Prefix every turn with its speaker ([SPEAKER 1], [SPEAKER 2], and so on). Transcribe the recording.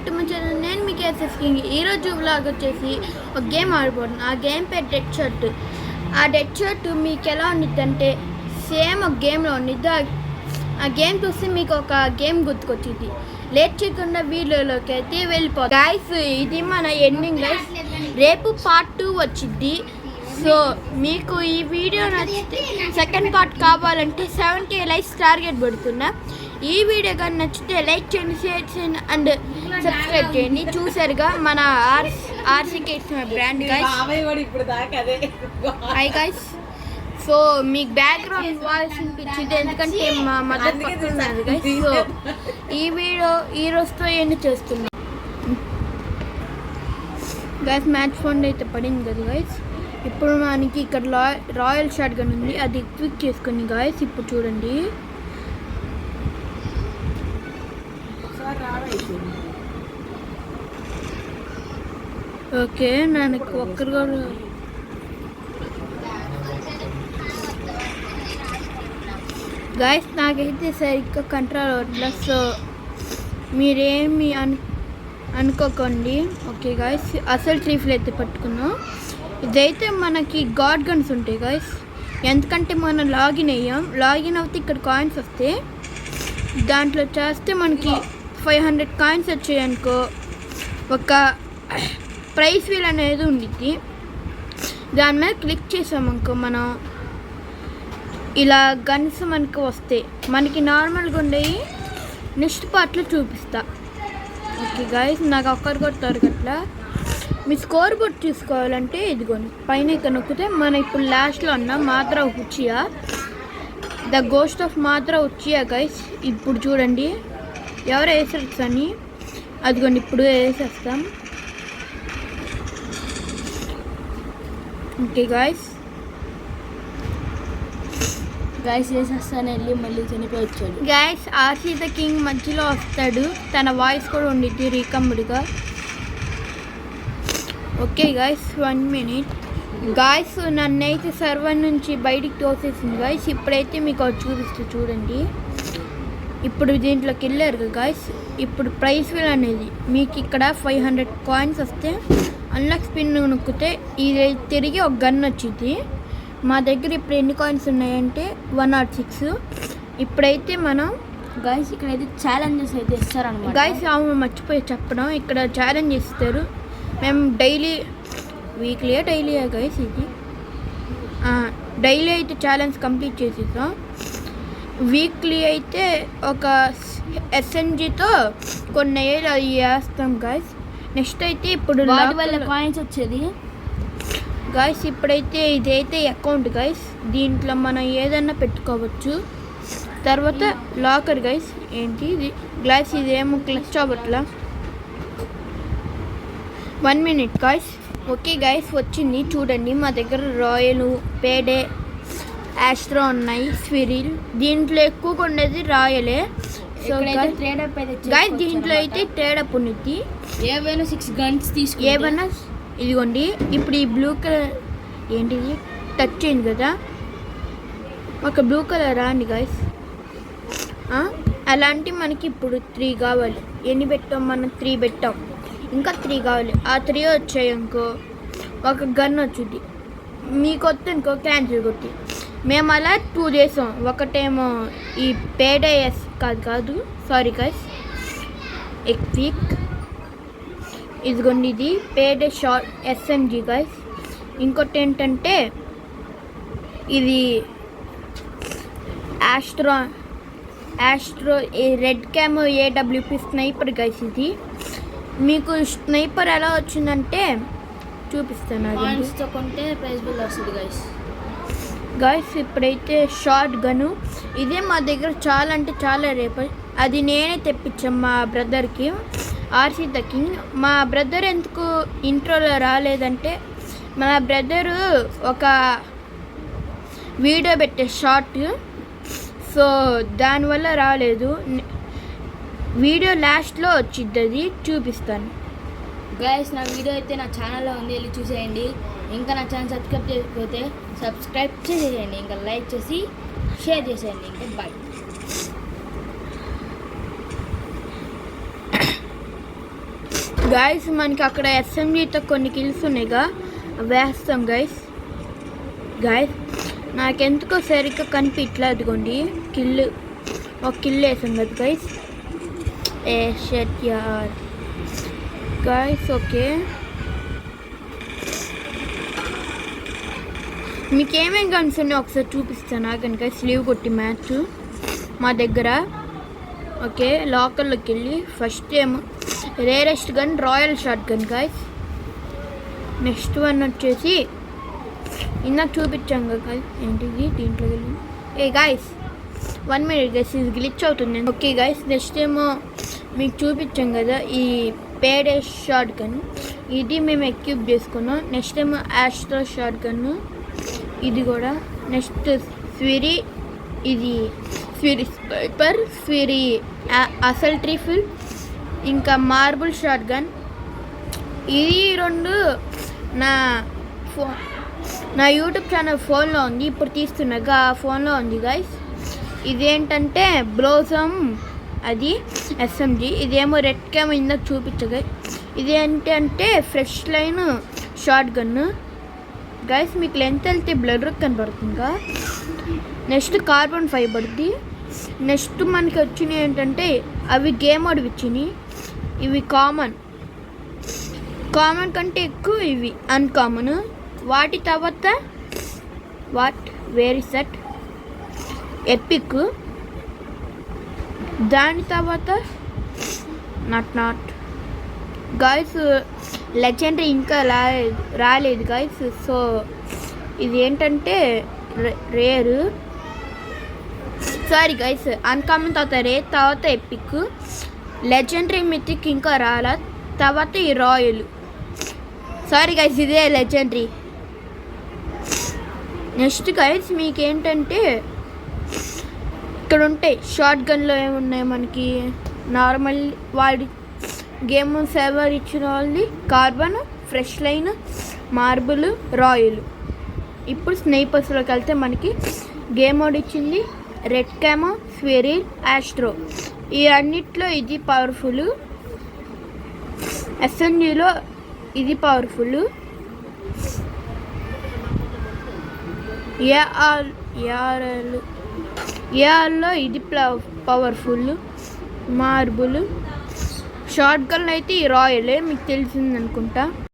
[SPEAKER 1] Back to my channel. నేను మీకు SS king. ఈరోజు వ్లాగ్ వచ్చేసి ఒక గేమ్ ఆడిపోతున్నాను. ఆ గేమ్ పేరు డెడ్ షర్ట్. ఆ డెడ్ షర్ట్ మీకు ఎలా ఉండిద్ది అంటే సేమ్ ఒక గేమ్లో ఉండిద్ది. ఆ గేమ్ చూస్తే మీకు ఒక గేమ్ గుర్తుకొచ్చింది. లేట్ చేయకుండా వీడియోలోకి అయితే వెళ్ళిపోతుంది. గైస్ ఇది మన ఎండింగ్ గైస్. రేపు పార్ట్ 2 వచ్చింది. సో మీకు ఈ వీడియో నచ్చితే సెకండ్ పార్ట్ కావాలంటే 70 లైక్స్ టార్గెట్ పెడుతున్నా. ఈ వీడియో కానీ నచ్చితే లైక్ చేయండి, షేర్ చేయండి అండ్ సబ్స్క్రైబ్ చేయండి. చూసారుగా మన RC kids brand guys. Hi guys. So మీకు బ్యాక్గ్రౌండ్ వాయిస్ వినిపించింది ఎందుకంటే మా మదర్ పక్కన ఉన్నారు గైస్. సో ఈ వీడియో ఈ రోజుతో ఎండ్ చేస్తున్నాం గైస్. మ్యాచ్ ఫండ్ అయితే పడింది కదా గైస్. ఇప్పుడు మనకి ఇక్కడ రాయల్ షాట్ గన్ ఉంది, అది క్విక్ చేసుకుని గైస్. ఇప్పుడు చూడండి ఓకే. నాకు ఒక్కరు కూడా గైస్ నాకైతే సరిగ్గా కంట్రోల్ అవ్వట్లేదు. సో మీరేమి అనుకోకండి. ఓకే గైస్, అసలు ట్రీఫ్లు అయితే పట్టుకున్నాం. ఇదైతే మనకి గాడ్ గన్స్ ఉంటాయి గైస్. ఎందుకంటే మనం లాగిన్ అయ్యాం. లాగిన్ అవుతే ఇక్కడ కాయిన్స్ వస్తాయి. దాంట్లో చేస్తే మనకి 500 కాయిన్స్ వచ్చాయనుకో ఒక ప్రైస్ వీల్ అనేది ఉండిద్ది. దాని మీద క్లిక్ చేసామనుకో మనం ఇలా గన్స్ మనకు వస్తాయి. మనకి నార్మల్గా ఉండేవి నెక్స్ట్ పార్ట్లో చూపిస్తా. ఓకే గైస్, నాకు ఒక్కరు కొడతారు అట్లా. మీ స్కోర్ బోర్డ్ చూసుకోవాలంటే ఇదిగోండి పైన ఇక్కడ నొక్కితే మనం ఇప్పుడు లాస్ట్లో ఉన్న మాత్రా ఉచియా, ద గోస్ట్ ఆఫ్ మాత్రా ఉచియా గైస్. ఇప్పుడు చూడండి ఎవరు వేసేస్తా అని. అదిగోండి ఇప్పుడు వేసేస్తాం. ఓకే గైస్
[SPEAKER 2] వేసేస్తాను వెళ్ళి మళ్ళీ చనిపోవచ్చాడు
[SPEAKER 1] గైస్. ఆర్సీ ద కింగ్ మధ్యలో వస్తాడు, తన వాయిస్ కూడా ఉండిద్ది రీకమ్డ్గా. Okay guys 1 minute guys. నన్నైతే సర్వర్ నుంచి బయటికి తోసేసింది గాయస్. ఇప్పుడైతే మీకు అది చూపిస్తూ చూడండి. ఇప్పుడు దీంట్లోకి వెళ్ళారు కదా గాయస్. ఇప్పుడు ప్రైస్ వీల్ అనేది మీకు ఇక్కడ 500 కాయిన్స్ వస్తే అన్లాక్ స్పిన్ నొక్కితే ఇది తిరిగి ఒక గన్ వచ్చింది. మా దగ్గర ఇప్పుడు ఎన్ని కాయిన్స్ ఉన్నాయంటే 106. ఇప్పుడైతే మనం
[SPEAKER 2] గైస్ ఇక్కడైతే ఛాలెంజెస్ అయితే ఇస్తారన్నమాట
[SPEAKER 1] గైస్. అవును మర్చిపోయి చెప్పడం, ఇక్కడ ఛాలెంజ్ ఇస్తారు. మేము డైలీయా గైస్. ఇది డైలీ అయితే ఛాలెంజ్ కంప్లీట్ చేసేసాం. వీక్లీ అయితే ఒక ఎస్ఎన్జితో కొన్ని అవి వేస్తాం గైస్. నెక్స్ట్ అయితే ఇప్పుడు
[SPEAKER 2] వాటి వల్ల కాయిన్స్ వచ్చేది
[SPEAKER 1] గైస్. ఇప్పుడైతే ఇదైతే అకౌంట్ గైస్. దీంట్లో మనం ఏదన్నా పెట్టుకోవచ్చు. తర్వాత లాకర్ గైస్. ఏంటి ఇది గ్లాస్, ఇదేమో క్లచ్ అవ్వట్లా. 1 మినిట్ గైస్. ఓకే గైస్ వచ్చింది చూడండి. మా దగ్గర రాయల్, పేడే, ఆస్ట్రో ఉన్నాయి, స్విరిల్. దీంట్లో ఎక్కువగా ఉండేది రాయలే. సో గైస్ దీంట్లో అయితే ట్రేడప్ ఉన్నది.
[SPEAKER 2] ఏవైనా 6 గన్స్ తీసుకు
[SPEAKER 1] ఏమన్నా ఇదిగోండి. ఇప్పుడు ఈ బ్లూ కలర్ ఏంటిది టచ్ అయింది కదా, ఒక బ్లూ కలర్ రాండి గైస్. అలాంటి మనకి ఇప్పుడు 3 కావాలి. ఎన్ని పెట్టాం మనం? 3 పెట్టాం. ఇంకా 3 కావాలి. ఆ 3 వచ్చాయి అనుకో ఒక గన్ వచ్చింది. మీకు వద్దనుకో క్యాన్సిల్ కొట్టి. మేము అలా 2 చేసాం. ఒకటేమో ఈ పేడే కాదు సారీ గైస్ ఎక్విక్. ఇదిగోండి ఇది పేడే షార్ట్ ఎస్ఎంజీ గైస్. ఇంకోటి ఏంటంటే ఇది astro red cam AWP sniper guys. ఇది మీకు స్నైపర్ ఎలా వచ్చిందంటే చూపిస్తాను.
[SPEAKER 2] కాయిన్స్తో కొంటే ప్రైజ్ బిల్ వస్తుంది
[SPEAKER 1] గైస్. ఇప్పుడైతే షార్ట్ గను ఇదే మా దగ్గర చాలా అంటే చాలా రేపు. అది నేనే తెప్పించాను మా బ్రదర్కి, ఆర్సీ ద కింగ్. మా బ్రదర్ ఎందుకు ఇంట్రోలో రాలేదంటే మా బ్రదరు ఒక వీడియో పెట్టే షార్ట్, సో దానివల్ల రాలేదు. వీడియో లాస్ట్లో వచ్చింది, అది చూపిస్తాను
[SPEAKER 2] గైస్. నా వీడియో అయితే నా ఛానల్లో ఉంది, వెళ్ళి చూసేయండి. ఇంకా నా ఛానల్ సబ్స్క్రైబ్ చేయకపోతే సబ్స్క్రైబ్ చేసేయండి, ఇంకా లైక్ చేసి షేర్ చేసేయండి. ఇంకా బాయ్.
[SPEAKER 1] గైస్ మనకి అక్కడ ఎస్ఎంజీతో కొన్ని కిల్స్ ఉన్నాయిగా వేస్తాం గైస్. నాకెందుకో సరిగ్గా కనిపించలేదుకోండి. ఒక కిల్ వేసాం కదా గైస్. ఏ షట్ యార్ గైస్. ఓకే, మీకు ఏమేమి గన్స్ ఉన్నాయో ఒకసారి చూపిస్తాను ఆగండి గైస్. లీవ్ కొట్టి మ్యాచ్ మా దగ్గర. ఓకే, లాకర్లోకి వెళ్ళి ఫస్ట్ ఏమో rarest gun royal shot gun guys. Next one వచ్చేసి ఇందాక చూపించాం కదా గైస్. ఏంటిది దీంట్లో వెళ్ళి గాయస్ 1 minute గైస్, ఇది గ్లిచ్ అవుతుంది. ఓకే గైస్, నెక్స్ట్ ఏమో మీకు చూపించాం కదా ఈ పేడే షాట్ గన్. ఇది మేము ఎక్విప్ చేసుకున్నాం. నెక్స్ట్ ఏమో ఆస్ట్రో షాట్ గన్, ఇది కూడా. నెక్స్ట్ స్విరీ, ఇది స్విరీ స్పైపర్, స్విరీ అసల్ట్ రైఫిల్, ఇంకా మార్బుల్ షాట్ గన్. ఇది 2 నా యూట్యూబ్ ఛానల్ ఫోన్లో ఉంది, ఇప్పుడు తీస్తున్నాగా ఫోన్లో ఉంది గైస్. ఇదేంటంటే బ్లోసమ్, అది ఎస్ఎంజీ. ఇదేమో రెడ్ క్యామ్ ఇందాక చూపించగా. ఇది ఏంటంటే fresh line shotgun guys. మీకు లెంత్ వెళ్తే బ్లర్ కనబడుతుందిగా. నెక్స్ట్ కార్బన్ ఫైబర్ది. నెక్స్ట్ మనకి వచ్చినవి ఏంటంటే అవి గేమ్ మోడ్ వచ్చినాయి. ఇవి కామన్ కంటే ఎక్కువ ఇవి అన్కామన్. వాటి తర్వాత వేర్ ఇస్ దట్ ఎపిక్. దాని తర్వాత నాట్ గైస్ లెజెండరీ ఇంకా రాలేదు గైస్. సో ఇది ఏంటంటే రేర్, సారీ గైస్, అన్కామన్ తర్వాత రేర్, తర్వాత ఎపిక్, లెజెండరీ మిథిక్ ఇంకా రాలా, తర్వాత ఈ రాయల్. సారీ గైస్, ఇదే లెజెండరీ. నెక్స్ట్ గైస్ మీకేంటంటే ఇక్కడ ఉంటాయి షార్ట్ గన్లో ఏమున్నాయి మనకి. నార్మల్ వాడి గేమ్ సేవర్ ఇచ్చిన వాళ్ళది carbon, fresh line, marble, royal. ఇప్పుడు స్నైపర్స్లోకి వెళ్తే మనకి గేమ్ మోడ్ ఇచ్చింది రెడ్ క్యామో, స్విరీ, ఆస్ట్రో. ఈ అన్నిట్లో ఇది పవర్ఫుల్. ఎస్ఎంజీలో ఇది పవర్ఫుల్. ఏఆర్లో ఇది పవర్ఫుల్. మార్బుల్ షార్ట్ గన్ అయితే ఈ రాయలే మీకు తెలిసింది అనుకుంటా.